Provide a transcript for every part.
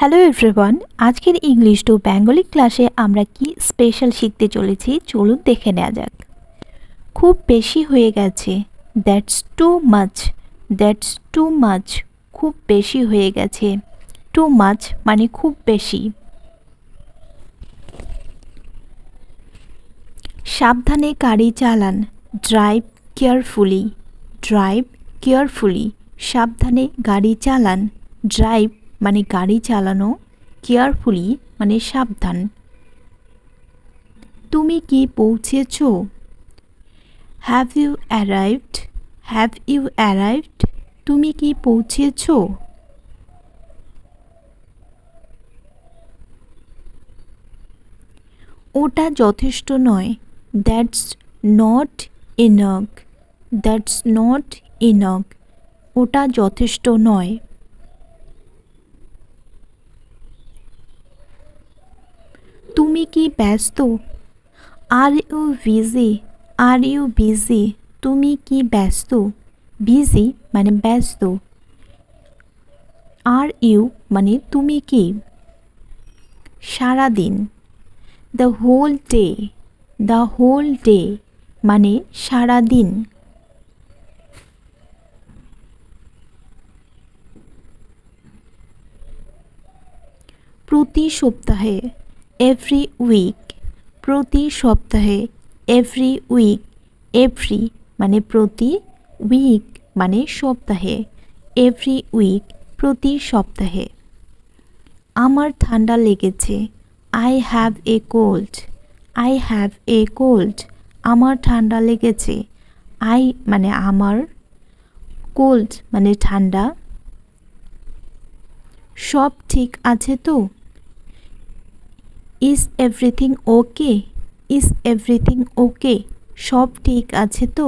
Hello everyone, আজকের English to Bengali ক্লাসে আমরা কি স্পেশাল শিখতে চলেছি চলুন দেখে নেওয়া যাক। খুব বেশি হয়ে গেছে, that's too much. That's too much, খুব বেশি হয়ে গেছে। টু মাচ মানে খুব বেশি। সাবধানে গাড়ি চালান, ড্রাইভ কেয়ারফুলি। ড্রাইভ কেয়ারফুলি, সাবধানে গাড়ি চালান। ড্রাইভ মানে গাড়ি চালানো, কেয়ারফুলি মানে সাবধান। তুমি কি পৌঁছেছ? Have you arrived? Have you arrived, তুমি কি পৌঁছেছ? ওটা যথেষ্ট নয়, that's not enough. That's not enough, ওটা যথেষ্ট নয়। তুমি কি ব্যস্ত? Are you busy? Are you busy, তুমি কি ব্যস্ত? বিজি মানে ব্যস্ত। আর ইউ মানে তুমি কি। সারাদিন, the whole day. The whole day মানে সারাদিন। প্রতি সপ্তাহে, এভরি উইক। প্রতি সপ্তাহে, এভরি উইক। এভরি মানে প্রতি, উইক মানে সপ্তাহে। এভরি উইক প্রতি সপ্তাহে। আমার ঠান্ডা লেগেছে, I have a cold. I have a cold, আমার ঠান্ডা লেগেছে। আই মানে আমার, কোল্ড মানে ঠান্ডা। সব ঠিক আছে তো? Is everything okay? Is everything okay, সব ঠিক আছে তো?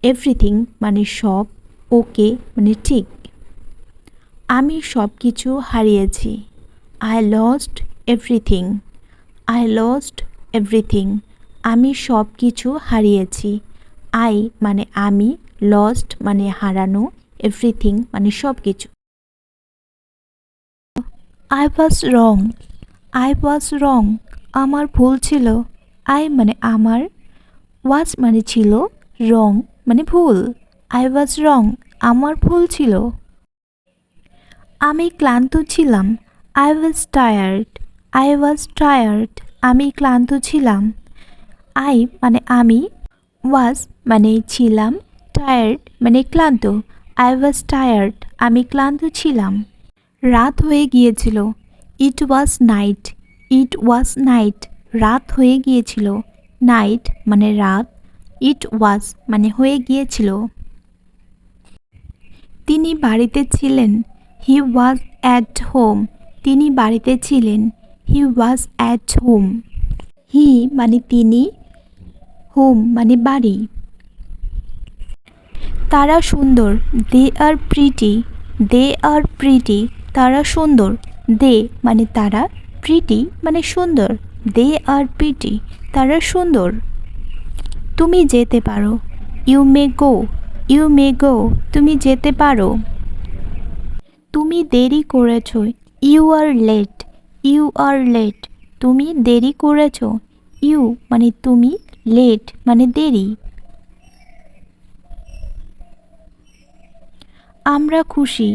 এভরিথিং মানে সব, ওকে মানে ঠিক। আমি সব কিছু হারিয়েছি, I lost everything. I lost everything, আমি সব কিছু হারিয়েছি। আই মানে আমি, লস্ট মানে হারানো, এভরিথিং মানে সব কিছু। I was wrong. I was রং, আমার ভুল ছিল। আই মানে আমার, ওয়াজ মানে ছিল, রং মানে ভুল। আই ওয়াজ রং, আমার ভুল ছিল। আমি ক্লান্ত ছিলাম, I was tired. I was tired, আমি ক্লান্ত ছিলাম। আই মানে আমি, ওয়াজ মানে ছিলাম, টায়ার্ড মানে ক্লান্ত। আই ওয়াজ টায়ার্ড, আমি ক্লান্ত ছিলাম। রাত হয়ে গিয়েছিল, ইট ওয়াজ নাইট। ইট ওয়াজ নাইট, রাত হয়ে গিয়েছিল। নাইট মানে রাত, ইট ওয়াজ মানে হয়ে গিয়েছিল। তিনি বাড়িতে ছিলেন, হি ওয়াজ অ্যাট হোম। তিনি বাড়িতে ছিলেন, হি ওয়াজ অ্যাট হোম। হি মানে তিনি, হোম মানে বাড়ি। তারা সুন্দর, দে আর প্রিটি। দে আর প্রিটি, তারা সুন্দর। দে মানে তারা, প্রিটি মানে সুন্দর। দে আর প্রিটি, তারা সুন্দর। তুমি যেতে পারো, you may go. You may গো, তুমি যেতে পারো। তুমি দেরি করেছ, you are late. You are late, তুমি দেরি করেছ। ইউ মানে তুমি, লেট মানে দেরি। আমরা খুশি,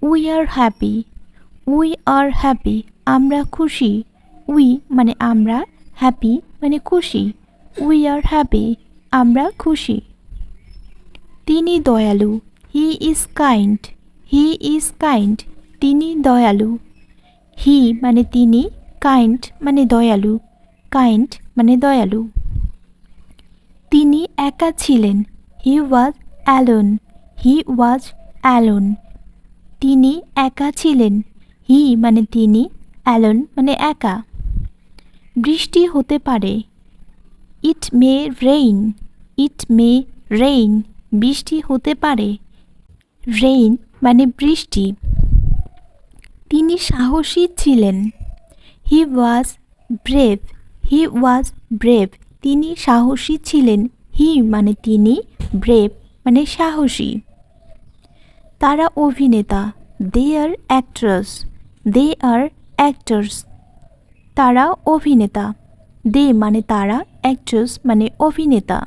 we are happy. We are happy, আমরা খুশি। উই মানে আমরা, হ্যাপি মানে খুশি। উই আর হ্যাপি, আমরা খুশি। তিনি দয়ালু, he is kind. He is kind, তিনি দয়ালু। হি মানে তিনি, কাইন্ড মানে দয়ালু। কাইন্ড মানে দয়ালু। তিনি একা ছিলেন, হি was alone. He was alone, তিনি একা ছিলেন। হি মানে তিনি, অ্যালোন মানে একা। বৃষ্টি হতে পারে, ইট মে রেইন। ইট মে রেইন, বৃষ্টি হতে পারে। রেইন মানে বৃষ্টি। তিনি সাহসী ছিলেন, হি was brave. He was brave, তিনি সাহসী ছিলেন। হি মানে তিনি, ব্রেভ মানে সাহসী। তারা অভিনেতা, দে আর অ্যাক্ট্রেস। দে আর অ্যাক্টরস, তারা অভিনেতা। দে মানে তারা, অ্যাক্টরস মানে অভিনেতা।